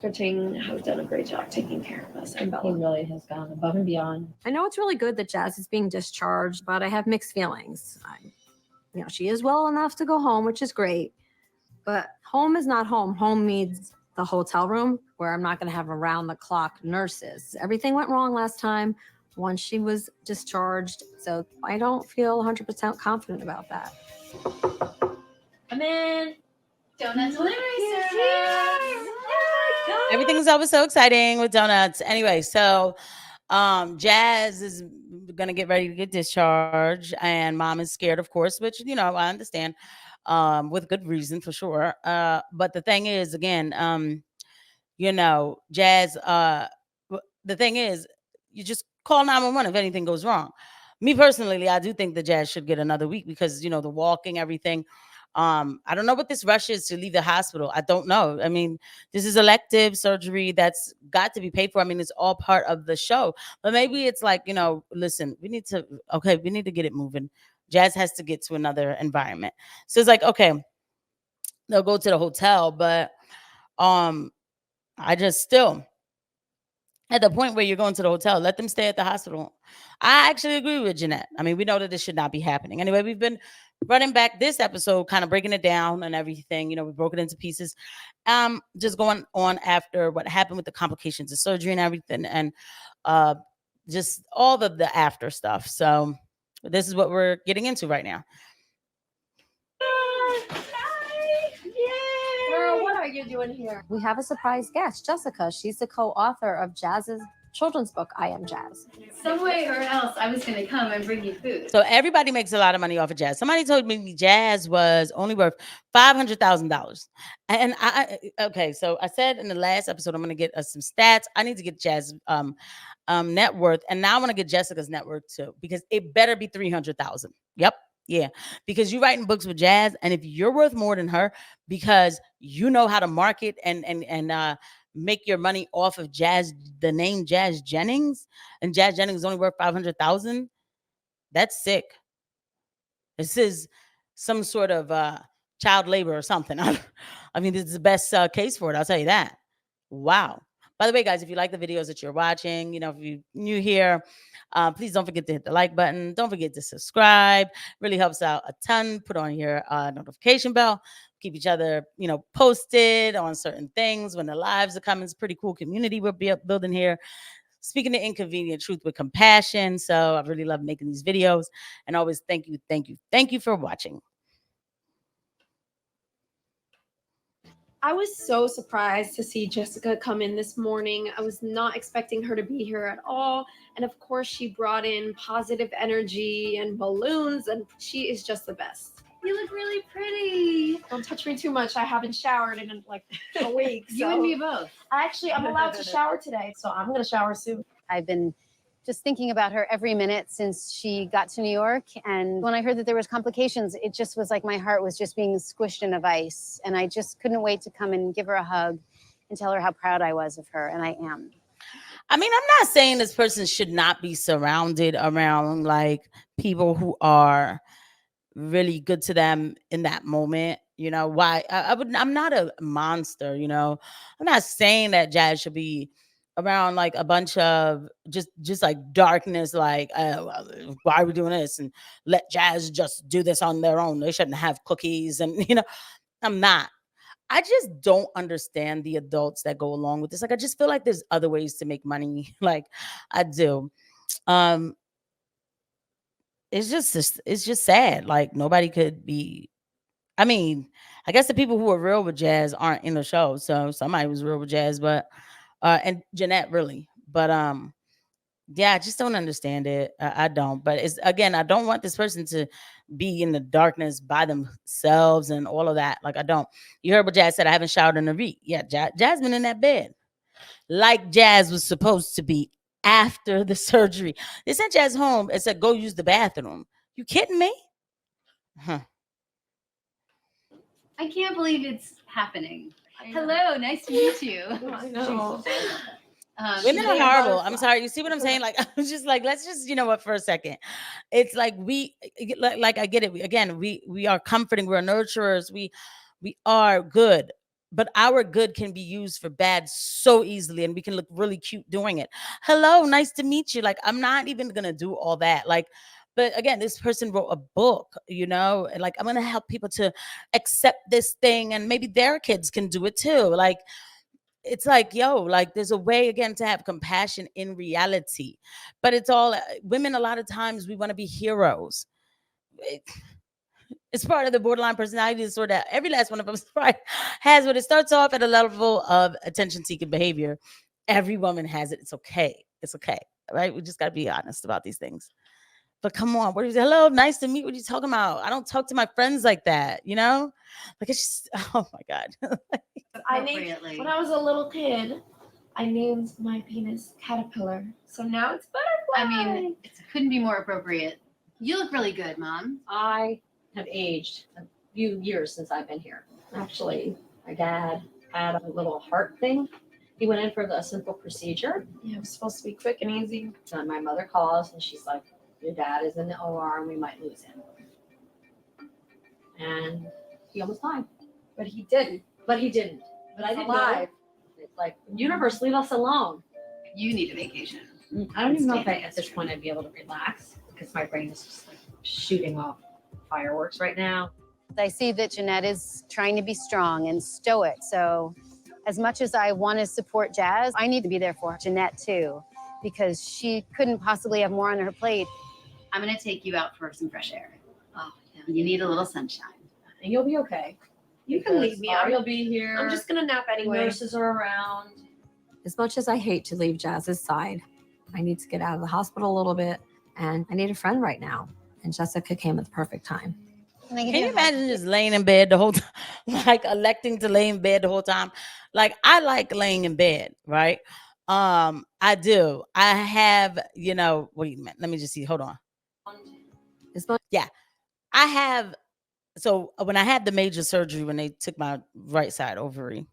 Ting has done a great job taking care of us and Bella. He really has gone above and beyond. I know it's really good that Jazz is being discharged, but I have mixed feelings. She is well enough to go home, which is great. But home is not home. Home means the hotel room where I'm not going to have around-the-clock nurses. Everything went wrong last time once she was discharged, so I don't feel 100% confident about that. Come in. Donut delivery service. Everything's always so exciting with donuts. Anyway, so Jazz is gonna get ready to get discharged, and mom is scared, of course, which I understand, with good reason for sure. But the thing is, again, Jazz. The thing is, you just call 911 if anything goes wrong. Me personally, I do think the Jazz should get another week because the walking, everything. I don't know what this rush is to leave the hospital. I don't know. I mean, this is elective surgery that's got to be paid for. I mean, it's all part of the show. But maybe it's like, listen, we need to get it moving. Jazz has to get to another environment. So it's like, okay, they'll go to the hotel, but I just still, at the point where you're going to the hotel, let them stay at the hospital. I actually agree with Jeanette. I mean, we know that this should not be happening. Anyway, we've been running back this episode, kind of breaking it down and everything. We broke it into pieces. Just going on after what happened with the complications of surgery and everything, and just all of the after stuff. So this is what we're getting into right now. Girl, what are you doing here? We have a surprise guest, Jessica. She's the co-author of Jazz's children's book, I Am Jazz. Some way or else, I was going to come and bring you food. So everybody makes a lot of money off of Jazz. Somebody told me Jazz was only worth $500,000. And so I said in the last episode, I'm going to get us some stats. I need to get Jazz net worth. And now I want to get Jessica's net worth too, because it better be 300,000. Yep. Yeah, because you're writing books with Jazz, and if you're worth more than her because you know how to market and make your money off of Jazz, the name Jazz Jennings, and Jazz Jennings is only worth 500,000, that's sick. This is some sort of child labor or something. I mean, this is the best case for it. I'll tell you that. Wow. By the way, guys, if you like the videos that you're watching, if you're new here, please don't forget to hit the like button. Don't forget to subscribe. Really helps out a ton. Put on your notification bell. Keep each other, posted on certain things when the lives are coming. It's a pretty cool community we're building here. Speaking of inconvenient truth with compassion. So I really love making these videos. And always thank you for watching. I was so surprised to see Jessica come in this morning. I was not expecting her to be here at all. And of course, she brought in positive energy and balloons, and she is just the best. You look really pretty. Don't touch me too much. I haven't showered in like a week. You and me both. Actually, I'm allowed to shower today, so I'm going to shower soon. I've been just thinking about her every minute since she got to New York. And when I heard that there was complications, it just was like my heart was just being squished in a vice. And I just couldn't wait to come and give her a hug and tell her how proud I was of her. And I am. I mean, I'm not saying this person should not be surrounded around like people who are really good to them in that moment. Why I'm not a monster. I'm not saying that Jazz should be around like a bunch of just like darkness, like why are we doing this, and let Jazz just do this on their own. They shouldn't have cookies. And I'm not. I just don't understand the adults that go along with this. Like, I just feel like there's other ways to make money. Like, I do. It's just sad. Like, nobody could be. I mean, I guess the people who are real with Jazz aren't in the show. So somebody was real with Jazz, but and Jeanette really. But yeah, I just don't understand it. I don't. But it's, again, I don't want this person to be in the darkness by themselves and all of that. Like, I don't. You heard what Jazz said. I haven't showered in a week. Yeah, Jazz been in that bed like Jazz was supposed to be after the surgery. They sent Jazz home and said, go use the bathroom. You kidding me? Huh. I can't believe it's happening. Hello, nice to meet you. I know. Women are horrible. I'm sorry. You see what I'm saying? Like, I'm just like, let's just, what, for a second. It's like like I get it. We are comforting. We're nurturers. We are good. but our good can be used for bad so easily, and we can look really cute doing it. Hello, nice to meet you. Like, I'm not even gonna do all that. Like, but again, this person wrote a book, and like, I'm gonna help people to accept this thing, and maybe their kids can do it too. Like, it's like, yo, like, there's a way again to have compassion in reality, but it's all women. A lot of times we want to be heroes. It's part of the borderline personality disorder. Every last one of us right has what it starts off at a level of attention seeking behavior. Every woman has it. It's okay. It's okay. Right? We just got to be honest about these things. But come on, what is hello? Nice to meet. What are you talking about? I don't talk to my friends like that, Like, it's just, oh my God. I named Appropriately. when I was a little kid. I named my penis Caterpillar, so now it's Butterfly. I mean, it couldn't be more appropriate. You look really good, Mom. I have aged a few years since I've been here. Actually, my dad had a little heart thing. He went in for a simple procedure. Yeah, it was supposed to be quick and easy. And my mother calls and she's like, your dad is in the OR and we might lose him. And he almost died. But he didn't. But he didn't. But I He's didn't alive. know. It's like, universe, leave us alone. You need a vacation. I don't even know if at this point I'd be able to relax because my brain is just like shooting off fireworks right now. I see that Jeanette is trying to be strong and stoic. So as much as I want to support Jazz, I need to be there for Jeanette too, because she couldn't possibly have more on her plate. I'm going to take you out for some fresh air. Oh, yeah. You need a little sunshine. And you'll be okay. You can leave me. Ari'll be here. I'm just gonna nap The anyway. nurses are around. As much as I hate to leave Jazz's side, I need to get out of the hospital a little bit, and I need a friend right now. And Jessica came at the perfect time. Can I give Can you a hug? imagine just laying in bed the whole time, like electing to lay in bed the whole time? Like, I like laying in bed, right? I do. I have, wait a minute. Let me just see. Hold on. As much I have. So when I had the major surgery, when they took my right side ovary,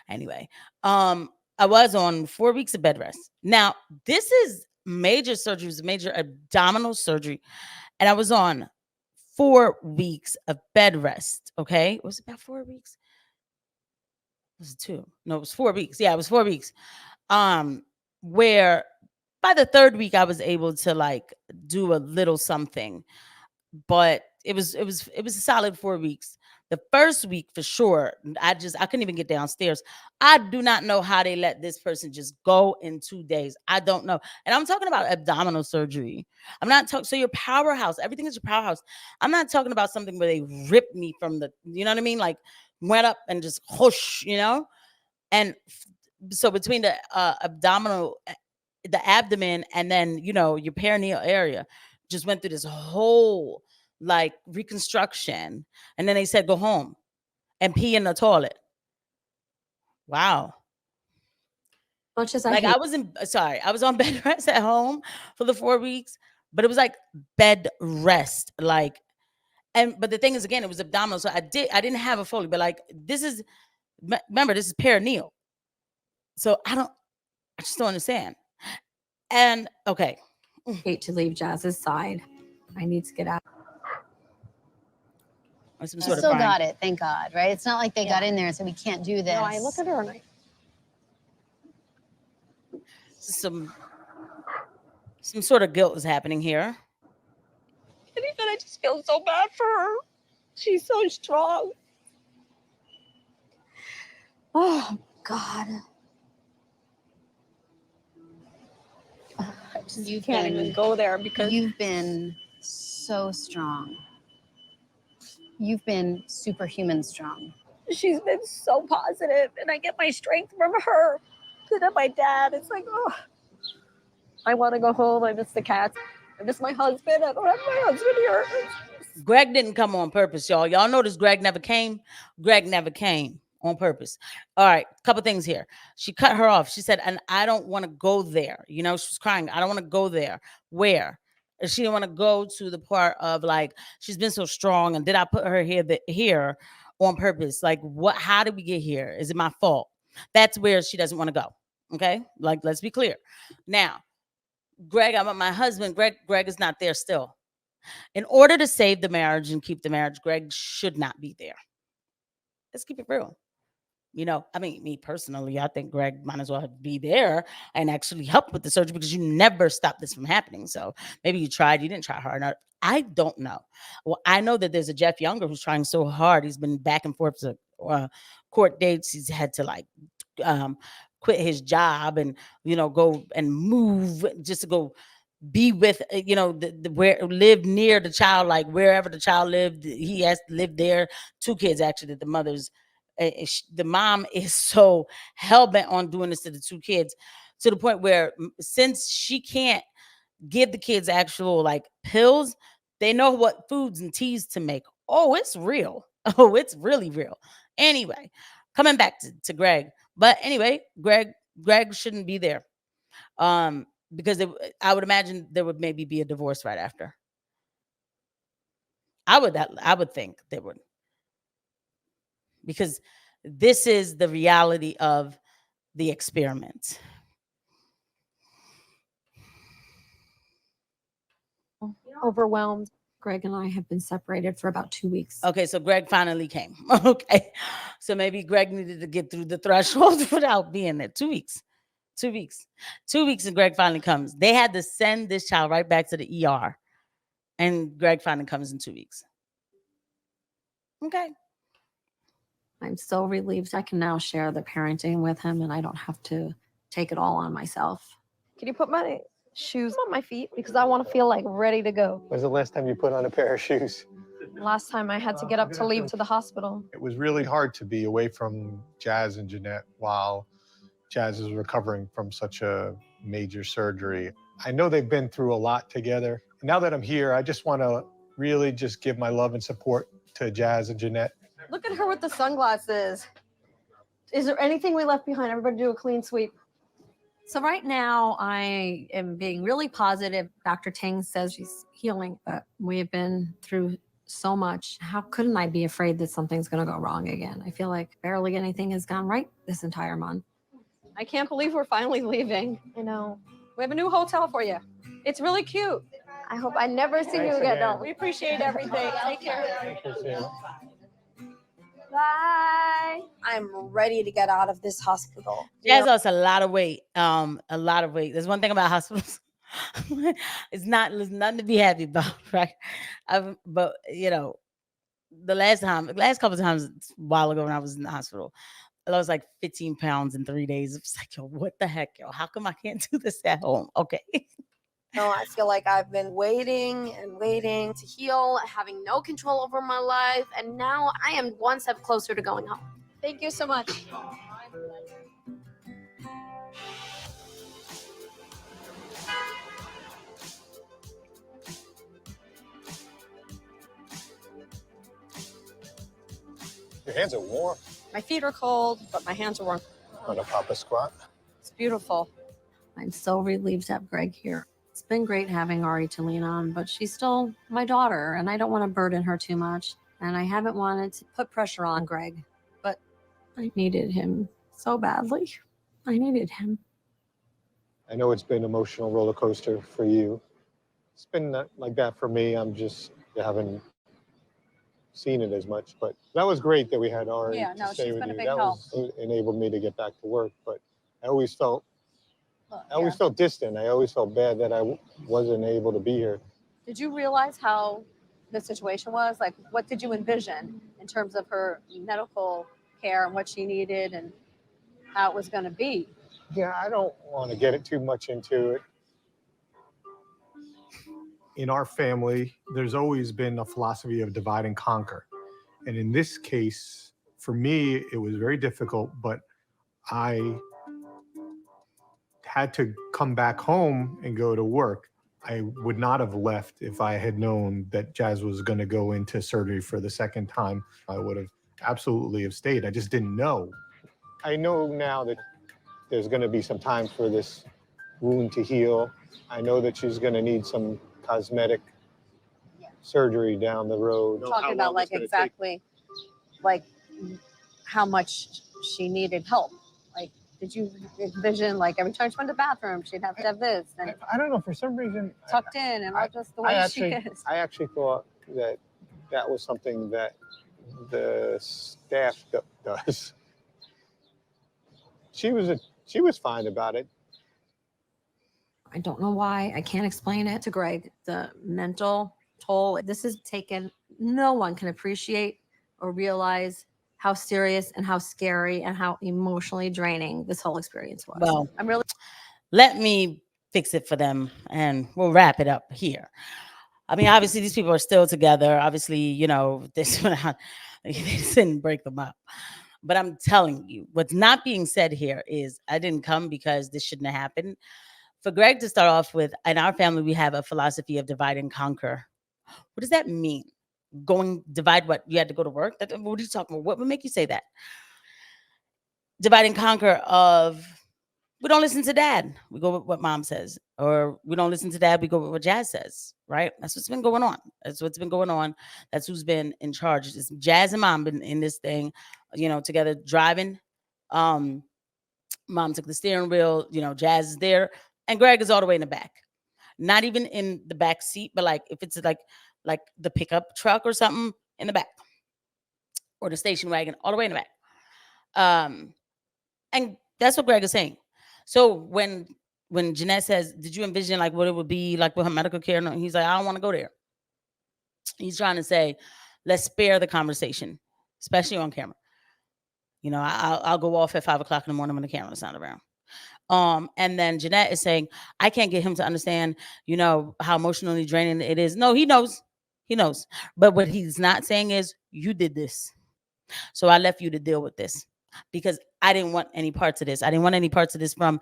anyway, I was on 4 weeks of bed rest. Now, this is major surgery, it was a major abdominal surgery, and I was on 4 weeks of bed rest. Okay, was it about 4 weeks? Was it 2? No, it was 4 weeks. Yeah, it was 4 weeks. Where by the 3rd week I was able to like do a little something, but it was a solid 4 weeks. The first week for sure, I couldn't even get downstairs. I do not know how they let this person just go in 2 days. I don't know. And I'm talking about abdominal surgery. I'm not talking, so your powerhouse, everything is your powerhouse. I'm not talking about something where they ripped me from the, you know what I mean? Like, went up and just whoosh, And so between the abdominal, the abdomen, and then, your perineal area, just went through this whole like reconstruction, and then they said go home and pee in the toilet. Wow. much as I Like, hate, I was on bed rest at home for the 4 weeks, but it was like bed rest, like, but the thing is, again, it was abdominal, so I didn't have a Foley, but like, remember, this is perineal, so I just don't understand. And okay, hate to leave Jazz's side. I need to get out. some You sort of still crime. got it, thank God, right? It's not like they got in there and said we can't do this. No, I look at her and some sort of guilt is happening here. I just feel so bad for her. She's so strong. Oh God. I just You've can't been- even go there because You've been so strong. You've been superhuman strong. she's been so positive, and I get my strength from her. And then my dad, it's like, oh, I want to go home. I miss the cats. I miss my husband. I don't have my husband here. Greg didn't come on purpose, y'all. Y'all notice Greg never came. Greg never came on purpose. All right, couple things here. She cut her off. She said, and I don't want to go there. She was crying. I don't want to go there. Where? And she didn't want to go to the part of like, she's been so strong, and did I put her here on purpose? Like, what? How did we get here? Is it my fault? That's where she doesn't want to go. Okay, like, let's be clear. Now, Greg, I'm my husband. Greg is not there still. In order to save the marriage and keep the marriage, Greg should not be there. Let's keep it real. You know, I mean, me personally, I think Greg might as well be there and actually help with the surgery because you never stop this from happening. So maybe you tried, you didn't try hard enough. I don't know. Well, I know that there's a Jeff Younger who's trying so hard. He's been back and forth to court dates. He's had to like quit his job and, you know, go and move just to go be with, you know, the where live near the child, like wherever the child lived, he has to live there. 2 kids actually. The mother's, the mom is so hell bent on doing this to the 2 kids, to the point where since she can't give the kids actual like pills, they know what foods and teas to make. Oh, it's real. Oh, it's really real. Anyway, coming back to Greg, but anyway, Greg shouldn't be there. Because I would imagine there would maybe be a divorce right after. I would think there would, because this is the reality of the experiment. Overwhelmed. Greg and I have been separated for about 2 weeks. Okay, so Greg finally came. Okay, so maybe Greg needed to get through the threshold without being there. 2 weeks. 2 weeks. 2 weeks and Greg finally comes. They had to send this child right back to the ER. And Greg finally comes in 2 weeks. Okay. I'm so relieved I can now share the parenting with him and I don't have to take it all on myself. Can you put my shoes on my feet? Because I want to feel like ready to go. When's the last time you put on a pair of shoes? Last time I had to get up to leave to the hospital. It was really hard to be away from Jazz and Jeanette while Jazz is recovering from such a major surgery. I know they've been through a lot together. Now that I'm here, I just want to really just give my love and support to Jazz and Jeanette. Look at her with the sunglasses. Is there anything we left behind? Everybody do a clean sweep. So right now I am being really positive. Dr. Ting says she's healing, but we have been through so much. How couldn't I be afraid that something's going to go wrong again? I feel like barely anything has gone right this entire month. I can't believe we're finally leaving. I know. We have a new hotel for you. It's really cute. I hope I never see you again. No, we appreciate everything. Take care. Bye. I'm ready to get out of this hospital. Jazz lost a lot of weight. A lot of weight. There's one thing about hospitals. There's nothing to be happy about, right? But you know, the last couple of times, a while ago when I was in the hospital, I lost like 15 pounds in 3 days. It's like, yo, what the heck, yo? How come I can't do this at home? Okay. No, I feel like I've been waiting and waiting to heal, having no control over my life, and now I am one step closer to going home. Thank you so much. Your hands are warm. My feet are cold, but my hands are warm. On a Papa squat. It's beautiful. I'm so relieved to have Greg here. It's been great having Ari to lean on, but she's still my daughter and I don't want to burden her too much. And I haven't wanted to put pressure on Greg, but I needed him so badly. I needed him. I know it's been an emotional roller coaster for you. It's been like that for me. I haven't seen it as much, but that was great that we had Ari Yeah, to no, stay she's with been a you. big That help. enabled me to get back to work, but I always felt distant. I always felt bad that I wasn't able to be here. Did you realize how the situation was? Like, what did you envision in terms of her medical care and what she needed and how it was going to be? Yeah, I don't want to get it too much into it. In our family, there's always been a philosophy of divide and conquer. And in this case, for me, it was very difficult, but I had to come back home and go to work. I would not have left if I had known that Jazz was going to go into surgery for the second time. I would have absolutely have stayed. I just didn't know. I know now that there's going to be some time for this wound to heal. I know that she's going to need some cosmetic surgery down the road. Talking about like exactly like how much she needed help. Like, did you envision like every time she went to the bathroom, she'd have to have this and I don't know, for some reason, tucked in and not just the way she is? I actually thought that that was something that the staff does. she was fine about it. I don't know why. I can't explain it to Greg. The mental toll this has taken, no one can appreciate or realize how serious and how scary and how emotionally draining this whole experience was. Well, I'm really let me fix it for them and we'll wrap it up here. I mean, obviously, these people are still together. Obviously, you know, this they didn't break them up. But I'm telling you, what's not being said here is I didn't come because this shouldn't have happened. For Greg to start off with, in our family, we have a philosophy of divide and conquer. What does that mean? Divide what? You had to go to work? What are you talking about? What would make you say that? Divide and conquer of we don't listen to dad. We go with what mom says. Or we don't listen to dad. We go with what Jazz says, right? That's what's been going on. That's what's been going on. That's who's been in charge. It's Jazz and mom been in this thing, you know, together driving. Mom took the steering wheel, you know, Jazz is there. And Greg is all the way in the back. Not even in the back seat, but like if it's like the pickup truck or something in the back. Or the station wagon, all the way in the back. And that's what Greg is saying. So when Jeanette says, did you envision like what it would be like with her medical care? No, he's like, I don't want to go there. He's trying to say, let's spare the conversation, especially on camera. You know, I'll go off at 5 o'clock in the morning when the camera's not around. And then Jeanette is saying, I can't get him to understand, you know, how emotionally draining it is. No, he knows. He knows. But what he's not saying is, you did this. So I left you to deal with this because I didn't want any parts of this. I didn't want any parts of this from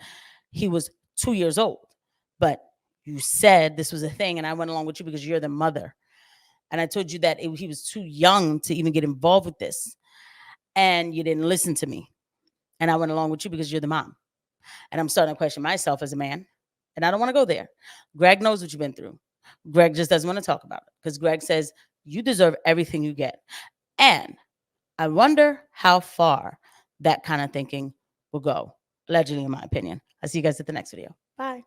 he was 2 years old. But you said this was a thing and I went along with you because you're the mother. And I told you that he was too young to even get involved with this. And you didn't listen to me. And I went along with you because you're the mom. And I'm starting to question myself as a man. And I don't want to go there. Greg knows what you've been through. Greg just doesn't want to talk about it because Greg says you deserve everything you get. And I wonder how far that kind of thinking will go, allegedly, in my opinion. I'll see you guys at the next video. Bye.